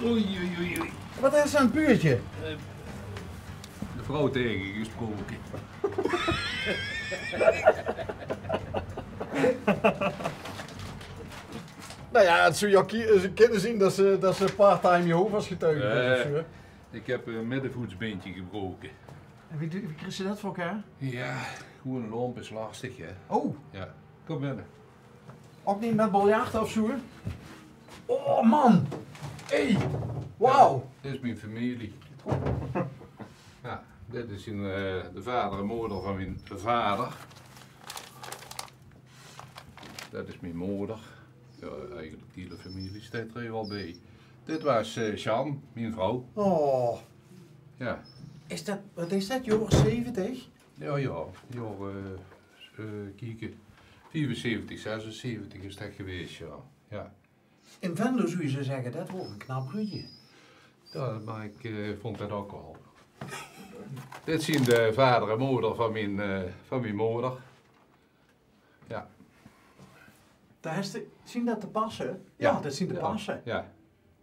Oei, oei, oei, oei. Wat is aan het buurtje? De vrouw tegengesproken. Nou ja, het zou je kunnen zien dat ze part-time Jehovah's getuigen is of zo. Ik heb een middenvoetsbeentje gebroken. En wie kreeg ze dat voor elkaar? Ja, gewoon een lomp is lastig, hè. Oh, Ja, kom binnen. ook niet met biljarten of zo? Oh man! Hey! Wauw! Ja, dit is mijn familie. Ja, dit is de vader en moeder van mijn vader. Dat is mijn moeder. Ja, eigenlijk die hele familie staat er hier wel bij. Dit was Jean, mijn vrouw. Oh, Ja. wat is dat, jaren 70? Ja, jaren, kieken. 74, 76 is dat geweest, ja. Ja. In Venlo zou je zo zeggen, dat wordt een knap ruutje. Ja, maar ik vond dat ook wel. Dit zien de vader en moeder van mijn moeder. Ja. Zien dat te passen? Ja, dat zien te passen. Ja.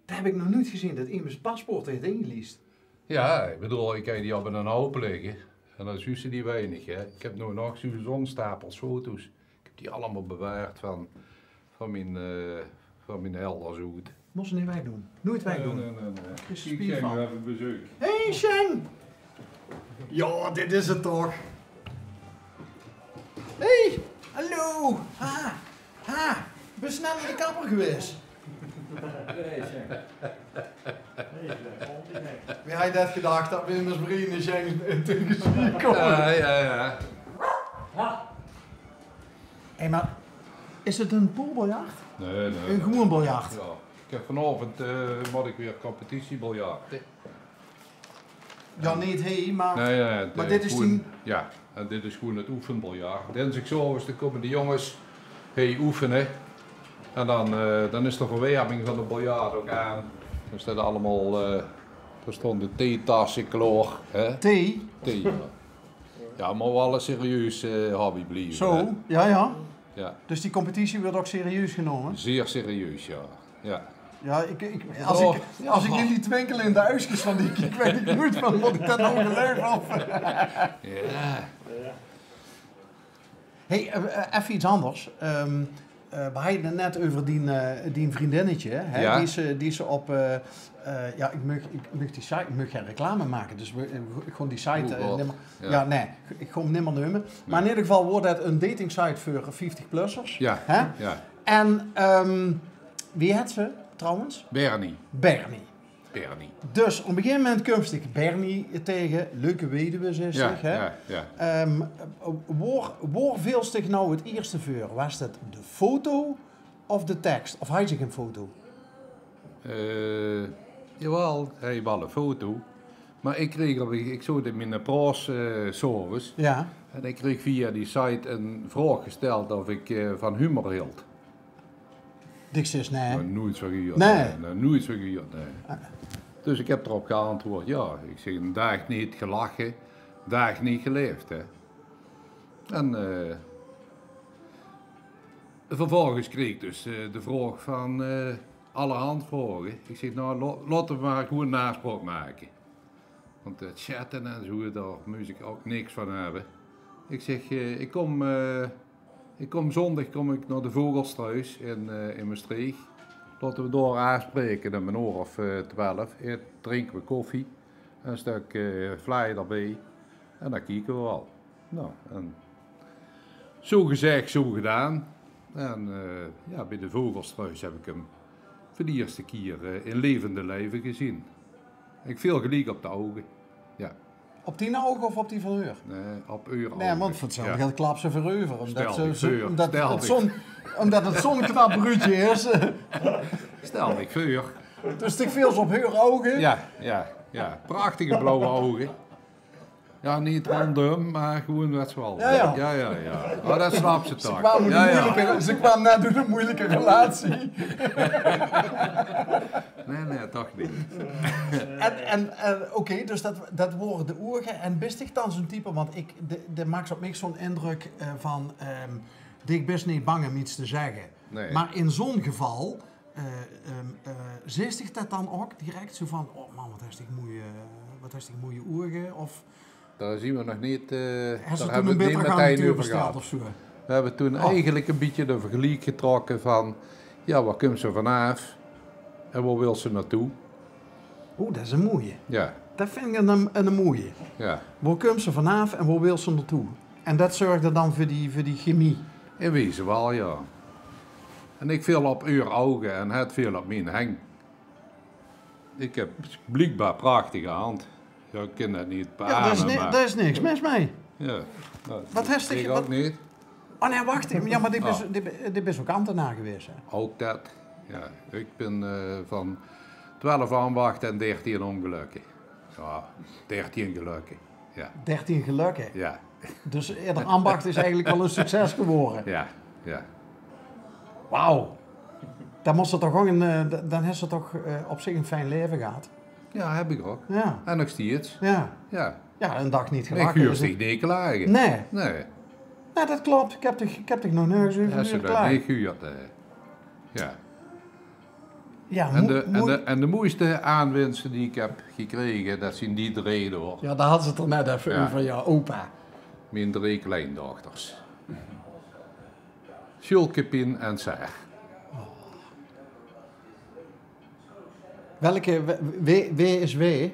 Dat heb ik nog nooit gezien, dat iemands paspoort heeft ingeleased. Ja, ik bedoel, ik heb die op een hoop liggen. En dat is juist niet weinig, hè. Ik heb nog zo'n stapels foto's. Ik heb die allemaal bewaard van mijn helderzoet. Moest ze niet wegdoen. Nooit wegdoen. Nee. Is Ik spier ga van. nu even bezoek. Hey Sheng! Ja, dit is het toch. Hey, hallo. Ha, ben je snel naar de kapper geweest? Wie had dat gedacht dat we in mijn vrienden Sheng tegen komen? Ja. Hé, maar is het een poolbiljart? Nee. Een gewoon biljart? Ja. Ik heb vanavond moet ik weer competitiebiljarten. Ja, niet hey, maar... Nee, maar dit is gewoon, die... Ja, en dit is gewoon het oefenbiljart. Dinsdagsavonds dan komen de jongens oefenen. En dan is de verwerving van de biljart ook aan. Dan staat allemaal, er stonden theetassen klaar. Hè? Thee? Thee, ja. Ja, maar wel een serieus hobby blijven. Zo, Hè? ja. Ja, Dus die competitie wordt ook serieus genomen? zeer serieus, ja. Ja. Ja, als ik in die twinkel in de huisjes van die kiek weet ik nooit van wat ik dat nou geleerd of. Ja. Hey, even iets anders. We hadden het net over die vriendinnetje. Hè? Ja. Die is op... ja, ik mag die site, ik mag geen reclame maken, dus ik gewoon die site... ik ga hem niet meer nemen. Maar in ieder geval wordt het een dating site voor 50-plussers. Ja. Hè? Ja. En wie had ze trouwens? Bernie. Bernie. Bernie. Dus op een gegeven moment komst ik Bernie tegen, leuke weduwe, zeg Ja, hè? ja. Waar viel zich nou het eerste voor? Was het de foto of de tekst? Of had je geen foto? Jawel, hij had wel een foto. Maar ik zat in mijn praatservice. Ja. En ik kreeg via die site een vraag gesteld of ik van humor hield. Diks is nee. Maar nooit zo gehuurd. Nee. Nooit zo gehuurd, nee. Dus ik heb erop geantwoord, ja. Ik zeg, een dag niet gelachen, dag niet geleefd, hè. En vervolgens kreeg ik dus de vraag van allerhand vragen. Ik zeg, nou, laten we maar gewoon een naspraak maken. Want het chatten en zo, daar moet ik ook niks van hebben. Ik zeg, ik kom zondag naar de Vogelstruis in Maastricht. Laten we door aanspreken om 12:00. Drinken we koffie, een stuk flyer erbij en dan kijken we wel. Nou, en zo gezegd, zo gedaan. En bij de Vogelstruis heb ik hem voor de eerste keer in levende lijven gezien. Ik viel gelijk op de ogen. Ja. Op die ogen of op die verheur? Nee, op uur. Nee, want voor hetzelfde geld klap ze verheuver. Omdat het zo'n knap bruutje is. Stel ik vuur. Dus ik veel op haar ogen. Ja. Prachtige blauwe ogen. Ja, niet random, maar gewoon wat wel. Ja. Oh, dat snapt ze toch. Ze kwamen net door een moeilijke relatie. Nee, toch niet. Oké, dus dat worden de ogen. En best ik dan zo'n type, want dat maakt op mij zo'n indruk van... ik ben niet bang om iets te zeggen. Nee. Maar in zo'n geval Zegt zich dat dan ook direct zo van, oh man, wat is die mooie ogen? Of Daar zien we nog niet, hebben ze daar toen hebben een we het niet betere meteen garnituur over besteld gehad. of zo? We hebben toen eigenlijk een beetje de vergelijk getrokken van, ja, waar komt ze vanaf en waar wil ze naartoe? Oeh, dat is een mooie. Ja, Dat vind ik een mooie. ja. Waar komt ze vanaf en waar wil ze naartoe? En dat zorgde dan voor die chemie. In wezen wel, ja. En ik viel op uw ogen en het viel op mijn heng. Ik heb blijkbaar prachtige hand. Ja, ik ken dat niet Ja, beamen, maar... daar is niks mis mee. Ja, nou, Wat heeft ik je- ook wat- niet. Oh nee, wacht even. Ja, maar dit is ook ambtenaar geweest. Hè? Ook dat. Ja, ik ben van 12 ambachten en 13 ongelukken. Ja, 13 gelukken. Ja, 13 gelukken. ja, Dus eerder ambacht is eigenlijk wel een succes geworden. ja, ja. Wauw. Dan moest ze toch ook dan heeft ze toch op zich een fijn leven gehad. Ja, heb ik ook. Ja. En nog steeds. Ja. Ja. Ja, een dag niet Ik gelachen. huur is zich het- niet klagen. Nee. Nee. Nee, dat klopt. Ik heb toch nog nergens Ja, over ze dat geklaagd. niet gehuurd. Ja. Ja, En de mooiste aanwinsten die ik heb gekregen, dat zijn die drie door. Ja, daar hadden ze het er net even Ja. over, ja, opa. Mijn 3 kleindochters. Sjulke, Pien en Saar. Welke, W is W?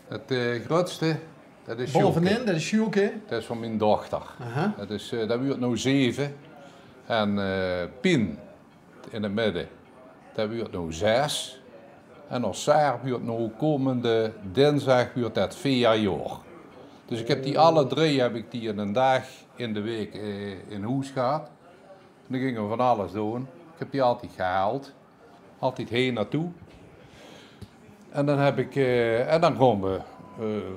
Het grootste, dat is Sjulke. Bovenin, dat is Sjoeke. Dat is van mijn dochter. Aha. Dat wordt nu 7. En Pien, in het midden, dat wordt nu 6. En als Saar wordt nu komende dinsdag wordt dat 4 jaar. Dus ik heb die alle 3 heb ik die in een dag in de week in huis gehad. En dan gingen we van alles doen. Ik heb die altijd gehaald. Altijd heen naartoe. En dan heb ik, en dan gaan we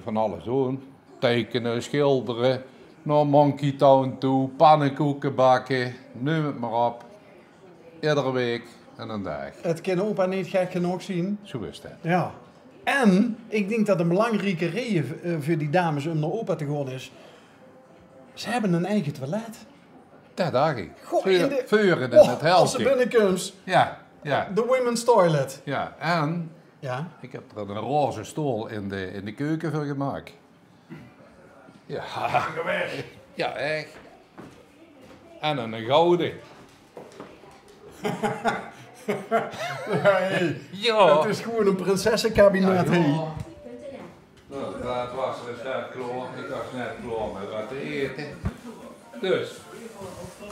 van alles doen. Tekenen, schilderen, naar Monkey Town toe, pannenkoeken bakken, noem het maar op. Iedere week en een dag. Het kan opa niet gek genoeg zien. Zo is dat. Ja. En ik denk dat een belangrijke reden voor die dames om naar opa te gaan is. Ze hebben een eigen toilet. Dat dacht ik. Goh, in de- Vuren in Oh, het als ze helftje. binnenkomt, Ja, ja, de women's toilet. ja. En Ja. ik heb er een roze stoel in de keuken voor gemaakt. Ja. Ja, echt. En een gouden. Hey, Ja. het is gewoon een prinsessenkabinet. Hey. Nou, dat was dus net klaar. Ik was net klaar met wat te eten. Dus,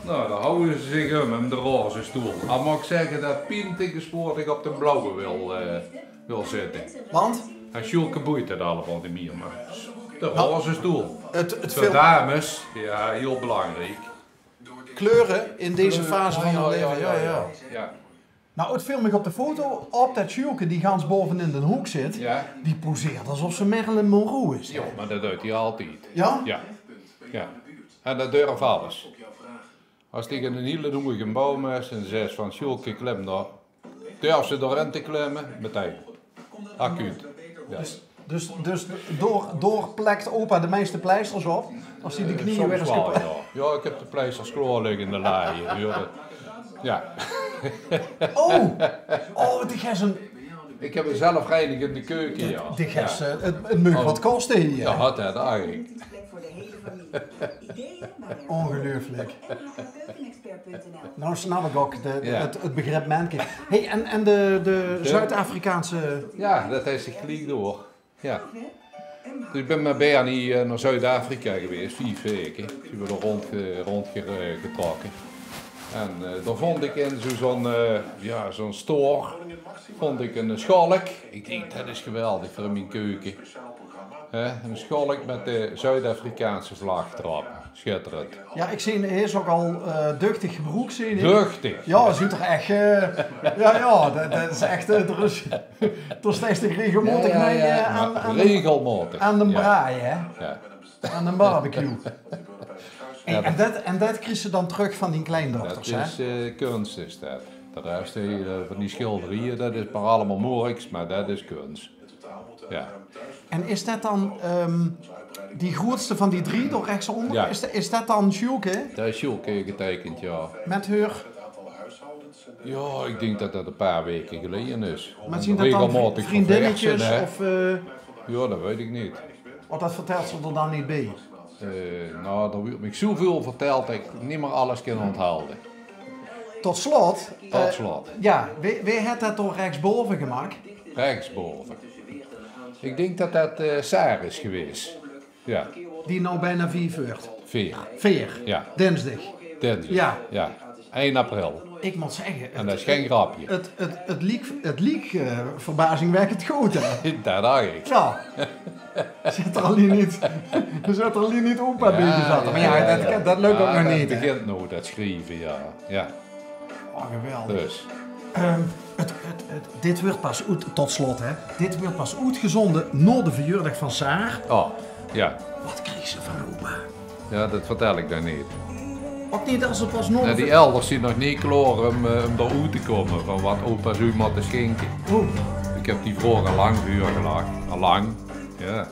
nou, dan houden ze zich om de roze stoel. Dan mag ik zeggen dat Pien tegenwoordig op de blauwe wil zitten. Want En Sjulke boeit het allemaal niet meer, maar de roze stoel. het Voor veel dames, ja, heel belangrijk. kleuren in deze fase van het leven. Ja. Nou, het viel me op de foto op dat Sjoeke die gans bovenin de hoek zit. Ja. Die poseert alsof ze Marilyn Monroe is. Ja, maar dat doet hij altijd. Ja? Ja. Ja. En dat durft alles. Als tegen een hele hoge boom is en ze zegt van Sjulke klim daar, durf ze erin te klimmen, meteen. Acuut. Ja. Dus door plekt opa de meeste pleisters op. Als hij de knieën Soms weer eens wel, kapot... ja. Ja, ik heb de pleisters klaar liggen in de laaien. Ja. Oh, die gaat een... Ik heb een zelfreinigende keuken, ja. Die gaat het mag wat kosten hier. Ja, had dat eigenlijk. Ongelooflijk. Nou snap ik ook Ja. het begrip manke. Hey, en de Zuid-Afrikaanse... Ja, dat heeft zich gelijk door. Ja. Dus ik ben met Bernie naar Zuid-Afrika geweest, 5 weken. Ik ben er rondgetrokken. En dan vond ik in zo'n store vond ik een schalk. Ik denk, dat is geweldig voor mijn keuken. Een schalk met de Zuid-Afrikaanse vlag erop. Schitterend. Ja, ik zie hij is ook al duchtig gebroek zien. Duchtig. Ja, ziet er echt... dat is echt... er is steeds de regelmatig mee regelmatig. aan de Ja. braai, hè? Ja. Aan de barbecue. En dat kreeg ze dan terug van die kleindochters, Dat hè? is kunst, is dat. De rest van die schilderijen, dat is maar allemaal moeilijks, maar dat is kunst. Ja. En is dat dan die grootste van die 3 door rechtsonder? Ja. Is dat dan Sjoeke Dat is Sjulke getekend, ja. met haar Ja, ik denk dat dat een paar weken geleden is. Maar zien dat dan vriendinnetjes of... Ja, dat weet ik niet. Wat dat vertelt ze er dan niet bij? Nou, er wordt me zoveel verteld dat ik niet meer alles kan onthouden. Tot slot. Tot slot. Ja, wie heeft dat toch rechtsboven gemaakt? Rechtsboven. Ik denk dat dat Saar is geweest. Ja. Die nou bijna 4 wordt. 4. Ja. Dinsdag. Ja. Ja. 1 april. Ik moet zeggen... En dat is geen grapje. Het leek verbazingwekkend goed, hè? Dat dacht ik. Ja. Zit er al niet op bij zaten. Maar ja, dat lukt ook nog niet. Dat begint nog, dat schrijven, ja. Oh, geweldig. Dus. Dit wordt pas tot slot, hè. Dit wordt pas uitgezonden na de verjaardag van Saar. Oh, ja. Wat kreeg ze van opa? Ja, dat vertel ik dan niet. Ook niet als ze pas nog... Nee, die elders zien nog niet klaar om eruit te komen van wat opa's u moet schenken. Oh. Ik heb die vraag al lang voor gelegd. Al lang, ja.